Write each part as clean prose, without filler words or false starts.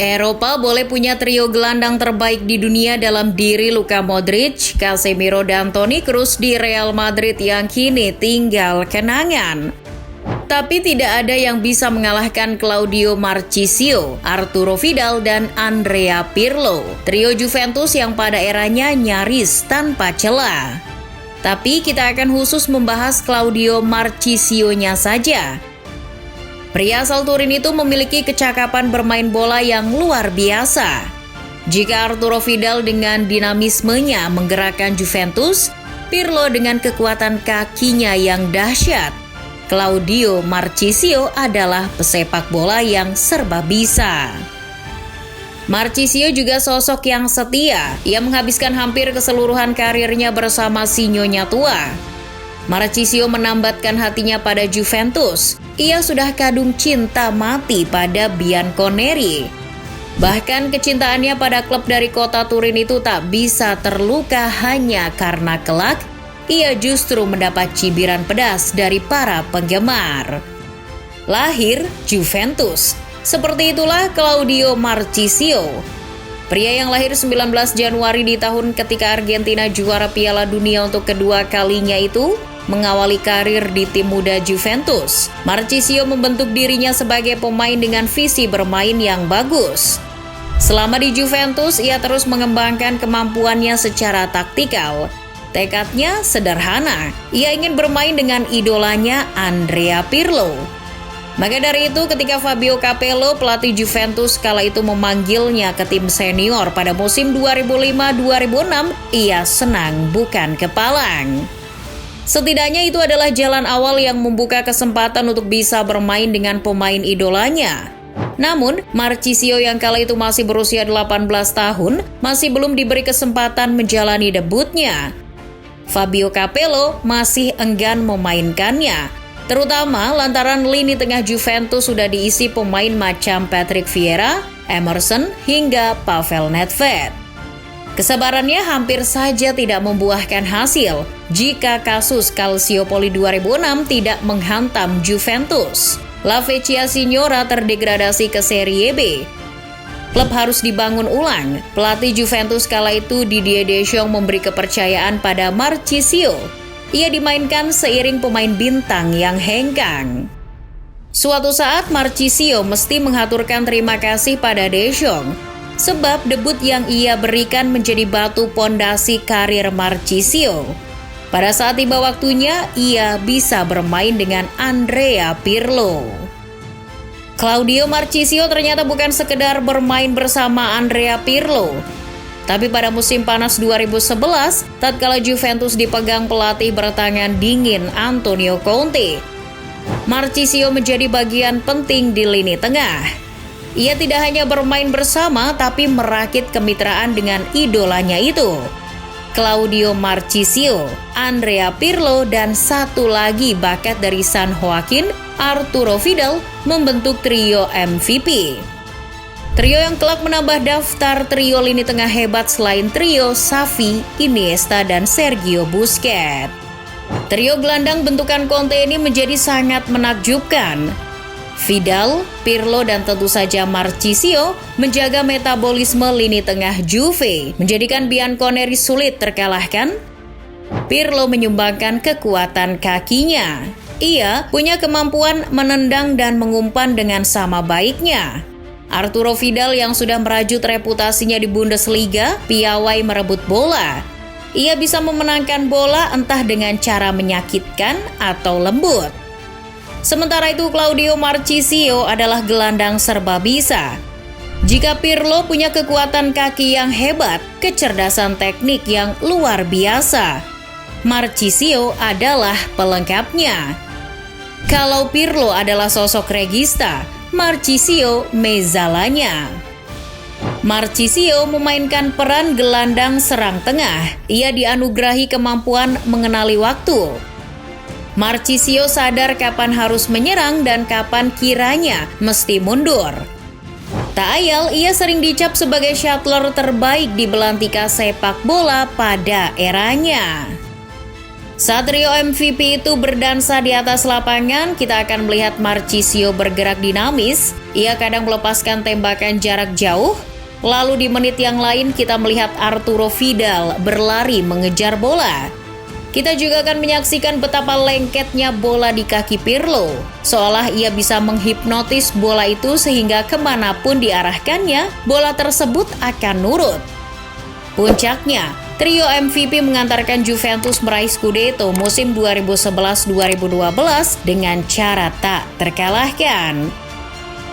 Eropa boleh punya trio gelandang terbaik di dunia dalam diri Luka Modric, Casemiro, dan Toni Kroos di Real Madrid yang kini tinggal kenangan. Tapi tidak ada yang bisa mengalahkan Claudio Marchisio, Arturo Vidal, dan Andrea Pirlo, trio Juventus yang pada eranya nyaris tanpa celah. Tapi kita akan khusus membahas Claudio Marchisio-nya saja. Pria asal Turin itu memiliki kecakapan bermain bola yang luar biasa. Jika Arturo Vidal dengan dinamismenya menggerakkan Juventus, Pirlo dengan kekuatan kakinya yang dahsyat, Claudio Marchisio adalah pesepak bola yang serba bisa. Marchisio juga sosok yang setia. Ia menghabiskan hampir keseluruhan karirnya bersama si Nyonya tua. Marchisio menambatkan hatinya pada Juventus. Ia sudah kadung cinta mati pada Bianconeri. Bahkan kecintaannya pada klub dari kota Turin itu tak bisa terluka hanya karena kelak ia justru mendapat cibiran pedas dari para penggemar. Lahir Juventus. Seperti itulah Claudio Marchisio. Pria yang lahir 19 Januari di tahun ketika Argentina juara Piala Dunia untuk kedua kalinya itu mengawali karir di tim muda Juventus. Marchisio membentuk dirinya sebagai pemain dengan visi bermain yang bagus. Selama di Juventus, ia terus mengembangkan kemampuannya secara taktikal. Tekadnya sederhana, ia ingin bermain dengan idolanya Andrea Pirlo. Maka dari itu ketika Fabio Capello, pelatih Juventus kala itu memanggilnya ke tim senior pada musim 2005-2006, ia senang bukan kepalang. Setidaknya itu adalah jalan awal yang membuka kesempatan untuk bisa bermain dengan pemain idolanya. Namun, Marchisio yang kala itu masih berusia 18 tahun, masih belum diberi kesempatan menjalani debutnya. Fabio Capello masih enggan memainkannya, terutama lantaran lini tengah Juventus sudah diisi pemain macam Patrick Vieira, Emerson, hingga Pavel Nedved. Kesabarannya hampir saja tidak membuahkan hasil jika kasus Calciopoli 2006 tidak menghantam Juventus. La Vecchia Signora terdegradasi ke Serie B. Klub harus dibangun ulang. Pelatih Juventus kala itu Didier Deschamps memberi kepercayaan pada Marchisio. Ia dimainkan seiring pemain bintang yang hengkang. Suatu saat Marchisio mesti mengaturkan terima kasih pada Deschamps, sebab debut yang ia berikan menjadi batu pondasi karir Marchisio. Pada saat tiba waktunya, ia bisa bermain dengan Andrea Pirlo. Claudio Marchisio ternyata bukan sekedar bermain bersama Andrea Pirlo. Tapi pada musim panas 2011, tatkala Juventus dipegang pelatih bertangan dingin Antonio Conte, Marchisio menjadi bagian penting di lini tengah. Ia tidak hanya bermain bersama, tapi merakit kemitraan dengan idolanya itu, Claudio Marchisio, Andrea Pirlo, dan satu lagi bakat dari San Joaquin, Arturo Vidal, membentuk trio MVP. Trio yang kelak menambah daftar trio lini tengah hebat selain trio Xavi, Iniesta, dan Sergio Busquets. Trio gelandang bentukan Conte ini menjadi sangat menakjubkan. Vidal, Pirlo, dan tentu saja Marchisio menjaga metabolisme lini tengah Juve, menjadikan Bianconeri sulit terkalahkan. Pirlo menyumbangkan kekuatan kakinya. Ia punya kemampuan menendang dan mengumpan dengan sama baiknya. Arturo Vidal yang sudah merajut reputasinya di Bundesliga, piawai merebut bola. Ia bisa memenangkan bola entah dengan cara menyakitkan atau lembut. Sementara itu Claudio Marchisio adalah gelandang serba bisa. Jika Pirlo punya kekuatan kaki yang hebat, kecerdasan teknik yang luar biasa, Marchisio adalah pelengkapnya. Kalau Pirlo adalah sosok regista, Marchisio mezzalanya. Marchisio memainkan peran gelandang serang tengah. Ia dianugerahi kemampuan mengenali waktu. Marchisio sadar kapan harus menyerang dan kapan kiranya mesti mundur. Tak ayal, ia sering dicap sebagai shuttler terbaik di belantika sepak bola pada eranya. Saat trio MVP itu berdansa di atas lapangan, kita akan melihat Marchisio bergerak dinamis. Ia kadang melepaskan tembakan jarak jauh. Lalu di menit yang lain kita melihat Arturo Vidal berlari mengejar bola. Kita juga akan menyaksikan betapa lengketnya bola di kaki Pirlo. Seolah ia bisa menghipnotis bola itu sehingga kemanapun diarahkannya, bola tersebut akan nurut. Puncaknya, trio MVP mengantarkan Juventus meraih Scudetto musim 2011-2012 dengan cara tak terkalahkan.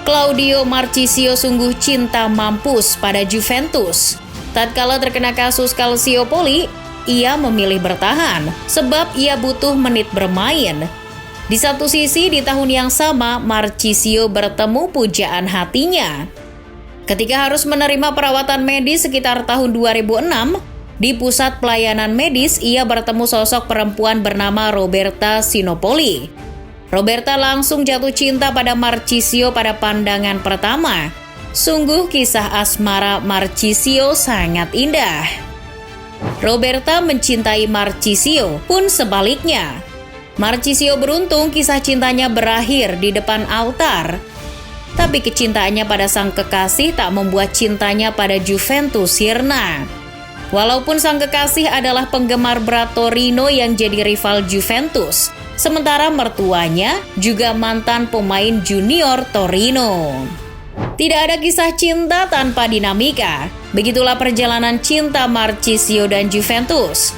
Claudio Marchisio sungguh cinta mampus pada Juventus. Tatkala terkena kasus Calciopoli, ia memilih bertahan sebab ia butuh menit bermain. Di satu sisi, di tahun yang sama, Marchisio bertemu pujaan hatinya. Ketika harus menerima perawatan medis sekitar tahun 2006, di pusat pelayanan medis ia bertemu sosok perempuan bernama Roberta Sinopoli. Roberta langsung jatuh cinta pada Marchisio pada pandangan pertama. Sungguh kisah asmara Marchisio sangat indah. Roberta mencintai Marchisio, pun sebaliknya. Marchisio beruntung kisah cintanya berakhir di depan altar. Tapi kecintaannya pada sang kekasih tak membuat cintanya pada Juventus sirna. Walaupun sang kekasih adalah penggemar berat Torino yang jadi rival Juventus, sementara mertuanya juga mantan pemain junior Torino. Tidak ada kisah cinta tanpa dinamika. Begitulah perjalanan cinta Marchisio dan Juventus.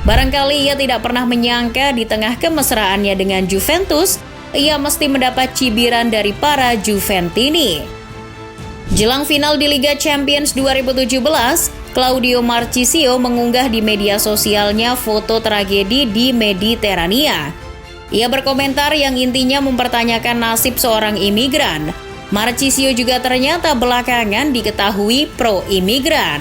Barangkali ia tidak pernah menyangka di tengah kemesraannya dengan Juventus, ia mesti mendapat cibiran dari para Juventini. Jelang final di Liga Champions 2017, Claudio Marchisio mengunggah di media sosialnya foto tragedi di Mediterania. Ia berkomentar yang intinya mempertanyakan nasib seorang imigran. Marchisio juga ternyata belakangan diketahui pro-imigran.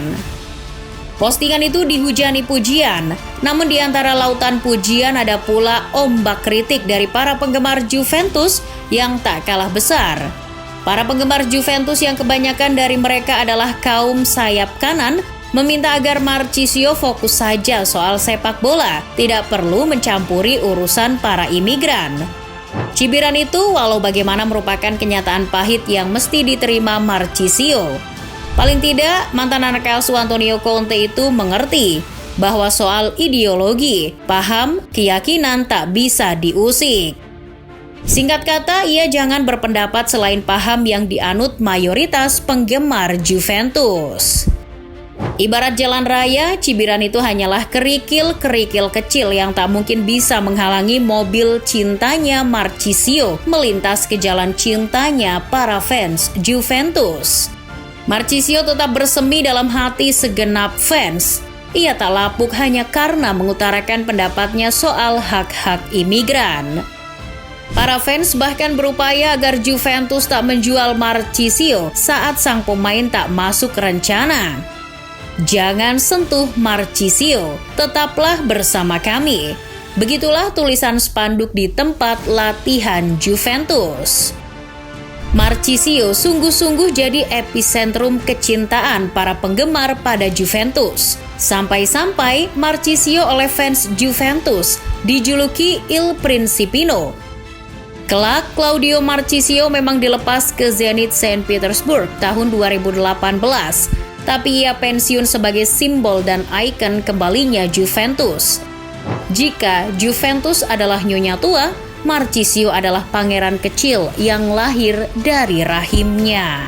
Postingan itu dihujani pujian, namun di antara lautan pujian ada pula ombak kritik dari para penggemar Juventus yang tak kalah besar. Para penggemar Juventus yang kebanyakan dari mereka adalah kaum sayap kanan meminta agar Marchisio fokus saja soal sepak bola, tidak perlu mencampuri urusan para imigran. Cibiran itu walau bagaimana merupakan kenyataan pahit yang mesti diterima Marchisio. Paling tidak, mantan anak asuh Antonio Conte itu mengerti bahwa soal ideologi, paham, keyakinan tak bisa diusik. Singkat kata, ia jangan berpendapat selain paham yang dianut mayoritas penggemar Juventus. Ibarat jalan raya, cibiran itu hanyalah kerikil-kerikil kecil yang tak mungkin bisa menghalangi mobil cintanya Marchisio melintas ke jalan cintanya para fans Juventus. Marchisio tetap bersemi dalam hati segenap fans. Ia tak lapuk hanya karena mengutarakan pendapatnya soal hak-hak imigran. Para fans bahkan berupaya agar Juventus tak menjual Marchisio saat sang pemain tak masuk rencana. Jangan sentuh Marchisio, tetaplah bersama kami. Begitulah tulisan spanduk di tempat latihan Juventus. Marchisio sungguh-sungguh jadi epicentrum kecintaan para penggemar pada Juventus. Sampai-sampai Marchisio oleh fans Juventus dijuluki Il Principino. Kelak, Claudio Marchisio memang dilepas ke Zenit Saint Petersburg tahun 2018. Tapi ia pensiun sebagai simbol dan ikon kembalinya Juventus. Jika Juventus adalah nyonya tua, Marchisio adalah pangeran kecil yang lahir dari rahimnya.